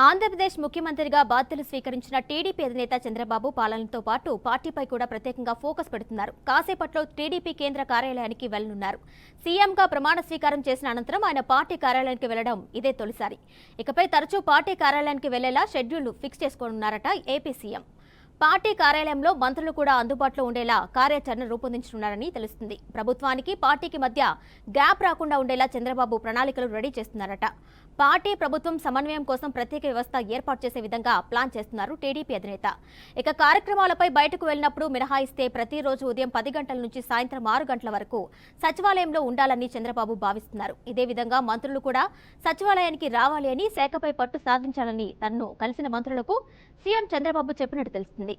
ఆంధ్రప్రదేశ్ ముఖ్యమంత్రిగా బాధ్యతలు స్వీకరించిన టీడీపీ అధినేత చంద్రబాబు పాలనతో పాటు పార్టీపై కూడా ప్రత్యేకంగా ఫోకస్ పెడుతున్నారు. కాసేపట్లో టీడీపీ కేంద్ర కార్యాలయానికి వెళ్లనున్నారు. సీఎంగా ప్రమాణ స్వీకారం చేసిన అనంతరం ఆయన పార్టీ కార్యాలయానికి వెళ్లడం ఇదే తొలిసారి. ఇకపై తరచూ పార్టీ కార్యాలయానికి వెళ్లేలా షెడ్యూల్ ఫిక్స్ చేసుకోనున్నారట ఏపీ సీఎం. పార్టీ కార్యాలయంలో మంత్రులు కూడా అందుబాటులో ఉండేలా కార్యాచరణ రూపొందించనున్నారని తెలుస్తుంది. ప్రభుత్వానికి పార్టీకి మధ్య గ్యాప్ రాకుండా ఉండేలా చంద్రబాబు ప్రణాళికలు రెడీ చేస్తున్నారట. పార్టీ ప్రభుత్వం సమన్వయం కోసం ప్రత్యేక వ్యవస్థ ఏర్పాటు చేసే విధంగా ప్లాన్ చేస్తున్నారు టీడీపీ అధినేత. ఇక కార్యక్రమాలపై బయటకు వెళ్లినప్పుడు మినహాయిస్తే ప్రతిరోజు ఉదయం 10 గంటల నుంచి సాయంత్రం 6 గంటల వరకు సచివాలయంలో ఉండాలని చంద్రబాబు భావిస్తున్నారు. ఇదే విధంగా మంత్రులు కూడా సచివాలయానికి రావాలి అని, శాఖపై పట్టు సాధించాలని తనను కలిసిన మంత్రులకు సీఎం చంద్రబాబు చెప్పినట్టు తెలుస్తుంది.